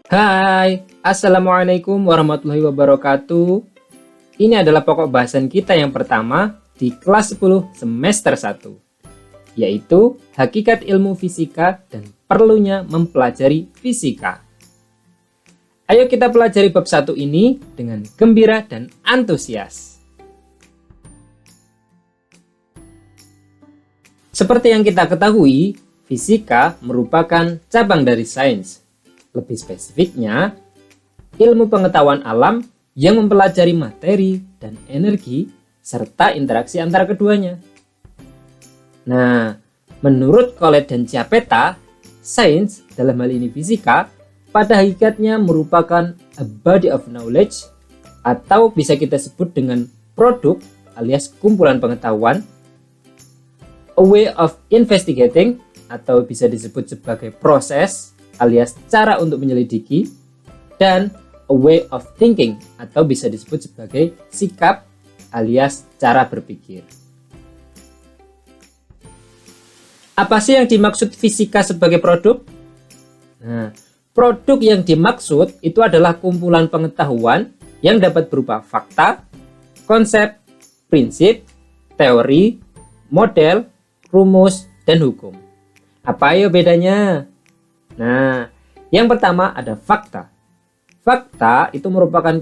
Hai, Assalamualaikum warahmatullahi wabarakatuh. Ini adalah pokok bahasan kita yang pertama di kelas 10 semester 1, yaitu hakikat ilmu fisika dan perlunya mempelajari fisika. Ayo kita pelajari bab 1 ini dengan gembira dan antusias. Seperti yang kita ketahui, fisika merupakan cabang dari sains. Lebih spesifiknya, ilmu pengetahuan alam yang mempelajari materi dan energi serta interaksi antara keduanya. Nah, menurut Colette dan Chiappetta, sains dalam hal ini fisika pada hakikatnya merupakan a body of knowledge atau bisa kita sebut dengan produk alias kumpulan pengetahuan, a way of investigating atau bisa disebut sebagai proses alias cara untuk menyelidiki, dan a way of thinking atau bisa disebut sebagai sikap alias cara berpikir. Apa sih yang dimaksud fisika sebagai produk? Nah, produk yang dimaksud itu adalah kumpulan pengetahuan yang dapat berupa fakta, konsep, prinsip, teori, model, rumus, dan hukum. Apa ya bedanya? Nah, yang pertama ada fakta. Fakta itu merupakan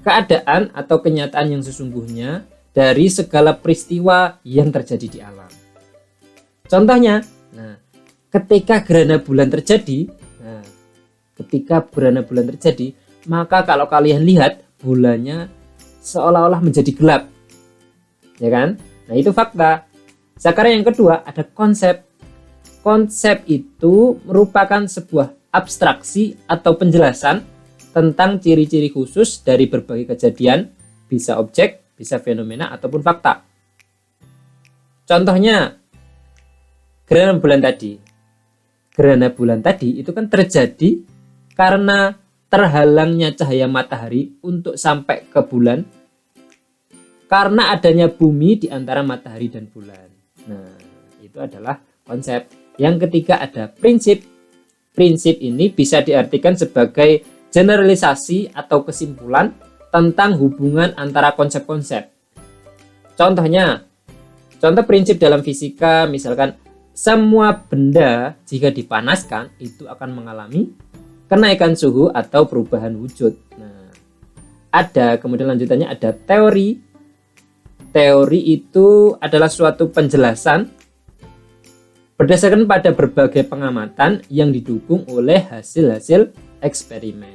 keadaan atau kenyataan yang sesungguhnya dari segala peristiwa yang terjadi di alam. Contohnya, ketika gerhana bulan terjadi, maka kalau kalian lihat bulannya seolah-olah menjadi gelap. Ya kan? Nah, itu fakta. Sekarang yang kedua ada konsep. Konsep itu merupakan sebuah abstraksi atau penjelasan tentang ciri-ciri khusus dari berbagai kejadian, bisa objek, bisa fenomena, ataupun fakta. Contohnya, gerhana bulan tadi. Gerhana bulan tadi itu kan terjadi karena terhalangnya cahaya matahari untuk sampai ke bulan karena adanya bumi di antara matahari dan bulan. Nah, itu adalah konsep. Yang ketiga ada prinsip. Prinsip ini bisa diartikan sebagai generalisasi atau kesimpulan tentang hubungan antara konsep-konsep. Contohnya, contoh prinsip dalam fisika misalkan semua benda jika dipanaskan itu akan mengalami kenaikan suhu atau perubahan wujud. Nah, kemudian lanjutannya ada teori. Teori itu adalah suatu penjelasan berdasarkan pada berbagai pengamatan yang didukung oleh hasil-hasil eksperimen.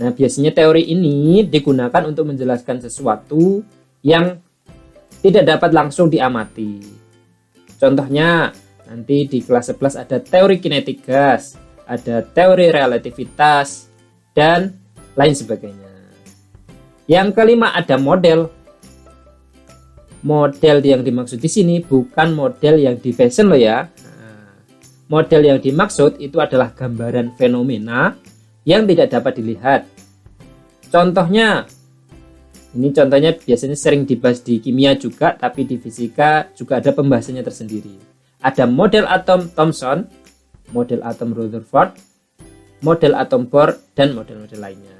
Nah, biasanya teori ini digunakan untuk menjelaskan sesuatu yang tidak dapat langsung diamati. Contohnya, nanti di kelas 11 ada teori kinetik gas, ada teori relativitas, dan lain sebagainya. Yang kelima ada model. Model yang dimaksud di sini bukan model yang di fashion loh ya. Model yang dimaksud itu adalah gambaran fenomena yang tidak dapat dilihat. Contohnya, ini contohnya biasanya sering dibahas di kimia juga, tapi di fisika juga ada pembahasannya tersendiri. Ada model atom Thomson, model atom Rutherford, model atom Bohr, dan model-model lainnya.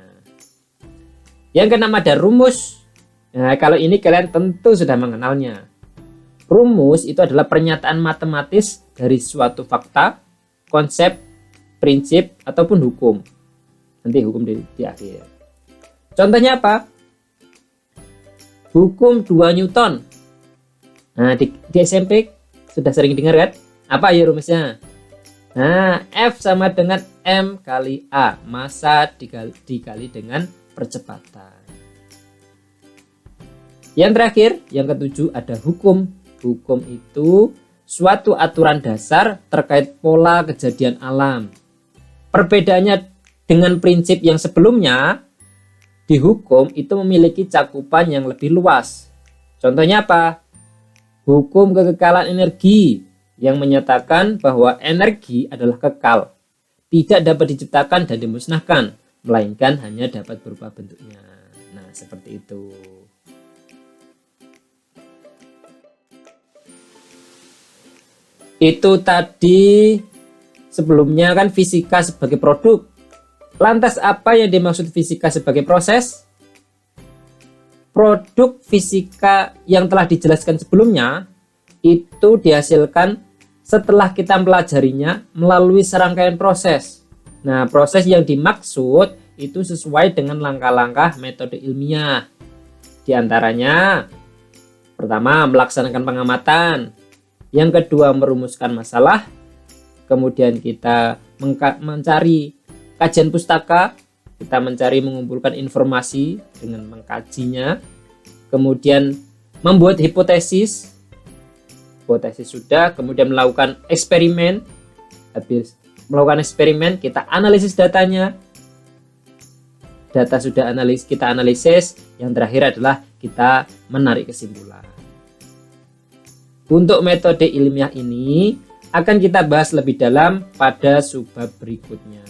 Yang keenam ada rumus. Nah, kalau ini kalian tentu sudah mengenalnya. Rumus itu adalah pernyataan matematis dari suatu fakta, konsep, prinsip, ataupun hukum. Nanti hukum di akhir. Contohnya apa? Hukum 2 Newton. Nah, di SMP sudah sering dengar kan? Apa ya rumusnya? Nah, F sama dengan M kali A. Massa dikali dengan percepatan. Yang terakhir, yang ketujuh ada hukum. Hukum itu suatu aturan dasar terkait pola kejadian alam. Perbedaannya dengan prinsip yang sebelumnya, di hukum itu memiliki cakupan yang lebih luas. Contohnya apa? Hukum kekekalan energi yang menyatakan bahwa energi adalah kekal, tidak dapat diciptakan dan dimusnahkan, melainkan hanya dapat berubah bentuknya. Nah, seperti itu. Itu tadi sebelumnya kan fisika sebagai produk. Lantas apa yang dimaksud fisika sebagai proses? Produk fisika yang telah dijelaskan sebelumnya itu dihasilkan setelah kita mempelajarinya melalui serangkaian proses. Nah, proses yang dimaksud itu sesuai dengan langkah-langkah metode ilmiah. Di antaranya, pertama, melaksanakan pengamatan. Yang kedua, merumuskan masalah. Kemudian kita mencari kajian pustaka. Kita mencari mengumpulkan informasi dengan mengkajinya. Kemudian membuat hipotesis. Hipotesis sudah, kemudian melakukan eksperimen. Habis melakukan eksperimen, kita analisis datanya. Data sudah kita analisis. Yang terakhir adalah kita menarik kesimpulan. Untuk metode ilmiah ini akan kita bahas lebih dalam pada subbab berikutnya.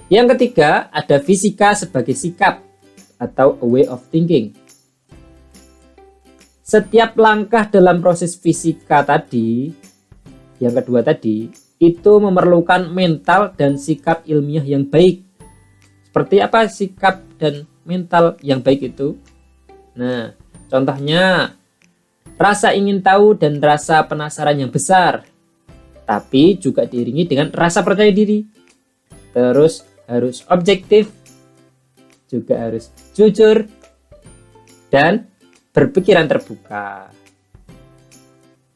Yang ketiga, ada fisika sebagai sikap atau a way of thinking. Setiap langkah dalam proses fisika tadi, yang kedua tadi, itu memerlukan mental dan sikap ilmiah yang baik. Seperti apa sikap dan mental yang baik itu? Nah, contohnya rasa ingin tahu dan rasa penasaran yang besar, tapi juga diiringi dengan rasa percaya diri. Terus harus objektif, juga harus jujur, dan berpikiran terbuka.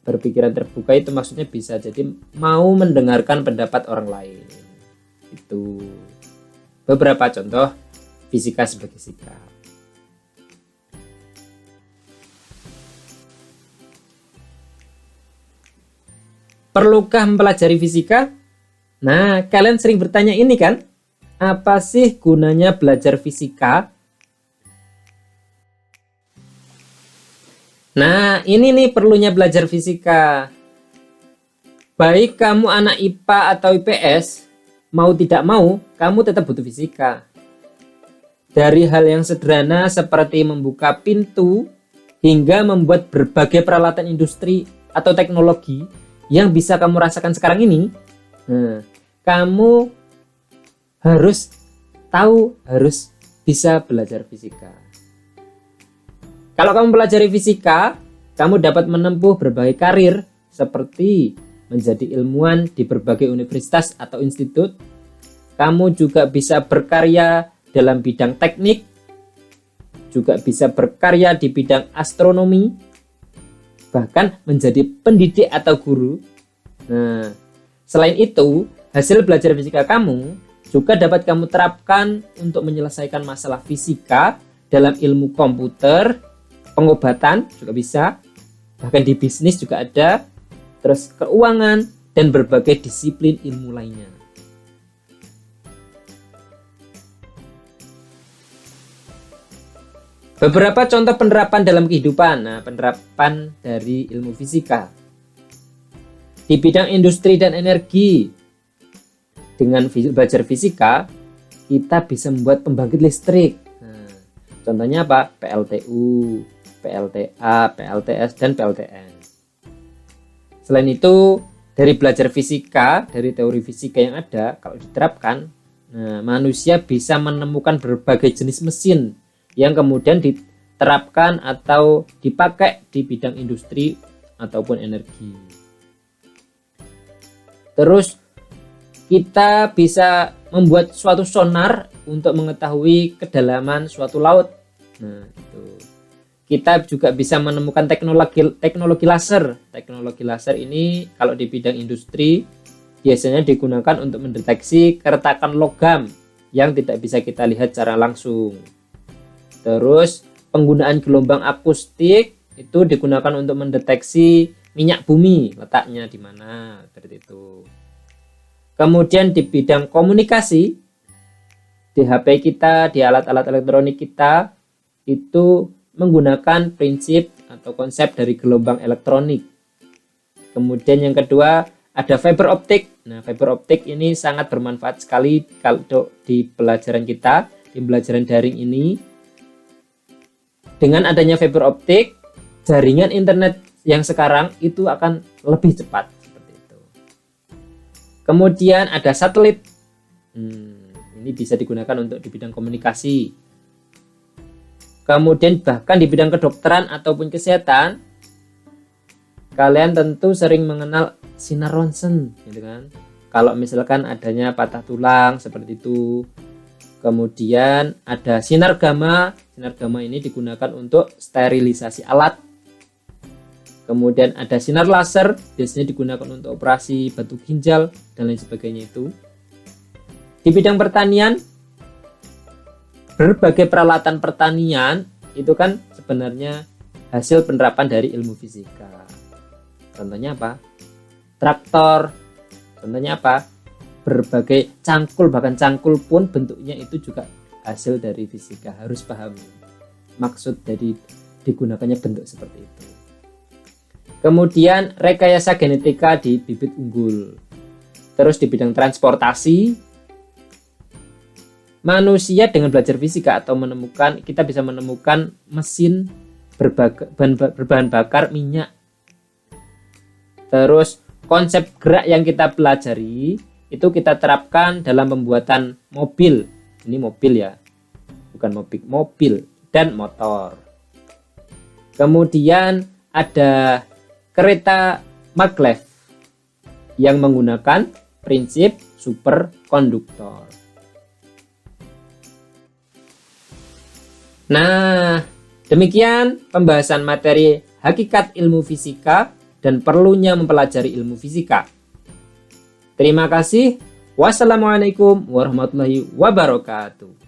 Berpikiran terbuka itu maksudnya bisa jadi mau mendengarkan pendapat orang lain. Itu beberapa contoh fisika sebagai sikap. Perlukah mempelajari fisika? Nah, kalian sering bertanya ini kan? Apa sih gunanya belajar fisika? Nah, ini nih perlunya belajar fisika. Baik kamu anak IPA atau IPS, mau tidak mau, kamu tetap butuh fisika. Dari hal yang sederhana seperti membuka pintu, hingga membuat berbagai peralatan industri atau teknologi yang bisa kamu rasakan sekarang ini, kamu harus tahu, harus bisa belajar fisika. Kalau kamu pelajari fisika, kamu dapat menempuh berbagai karir seperti menjadi ilmuwan di berbagai universitas atau institut. Kamu juga bisa berkarya dalam bidang teknik, juga bisa berkarya di bidang astronomi, bahkan menjadi pendidik atau guru. Nah, selain itu, hasil belajar fisika kamu juga dapat kamu terapkan untuk menyelesaikan masalah fisika dalam ilmu komputer, pengobatan juga bisa, bahkan di bisnis juga ada, terus keuangan, dan berbagai disiplin ilmu lainnya. Beberapa contoh penerapan dalam kehidupan. Nah, penerapan dari ilmu fisika. Di bidang industri dan energi, dengan belajar fisika, kita bisa membuat pembangkit listrik. Nah, contohnya apa? PLTU, PLTA, PLTS, dan PLTN. Selain itu, dari belajar fisika, dari teori fisika yang ada, kalau diterapkan, manusia bisa menemukan berbagai jenis mesin yang kemudian diterapkan atau dipakai di bidang industri ataupun energi. Terus kita bisa membuat suatu sonar untuk mengetahui kedalaman suatu laut. Nah, itu. Kita juga bisa menemukan teknologi laser. Teknologi laser ini kalau di bidang industri biasanya digunakan untuk mendeteksi keretakan logam yang tidak bisa kita lihat secara langsung. Terus penggunaan gelombang akustik itu digunakan untuk mendeteksi minyak bumi, letaknya di mana, seperti itu. Kemudian di bidang komunikasi, di HP kita, di alat-alat elektronik kita, itu menggunakan prinsip atau konsep dari gelombang elektronik. Kemudian yang kedua, ada fiber optik. Nah, fiber optik ini sangat bermanfaat sekali kalau di pelajaran kita, di pelajaran daring ini. Dengan adanya fiber optik, jaringan internet yang sekarang itu akan lebih cepat. Kemudian ada satelit. Ini bisa digunakan untuk di bidang komunikasi. Kemudian bahkan di bidang kedokteran ataupun kesehatan, kalian tentu sering mengenal sinar ronsen, gitu kan? Kalau misalkan adanya patah tulang seperti itu. Kemudian ada sinar gamma. Sinar gamma ini digunakan untuk sterilisasi alat. Kemudian ada sinar laser, biasanya digunakan untuk operasi batu ginjal dan lain sebagainya itu. Di bidang pertanian, berbagai peralatan pertanian itu kan sebenarnya hasil penerapan dari ilmu fisika. Contohnya apa? Traktor. Contohnya apa? Berbagai cangkul, bahkan cangkul pun bentuknya itu juga hasil dari fisika. Harus pahami maksud dari digunakannya bentuk seperti itu. Kemudian rekayasa genetika di bibit unggul. Terus di bidang transportasi, manusia dengan belajar fisika atau kita bisa menemukan mesin berbahan bakar minyak. Terus konsep gerak yang kita pelajari itu kita terapkan dalam pembuatan mobil. Ini mobil ya, bukan mobil dan motor. Kemudian ada kereta maglev yang menggunakan prinsip superkonduktor. Nah, demikian pembahasan materi hakikat ilmu fisika dan perlunya mempelajari ilmu fisika. Terima kasih. Wassalamualaikum warahmatullahi wabarakatuh.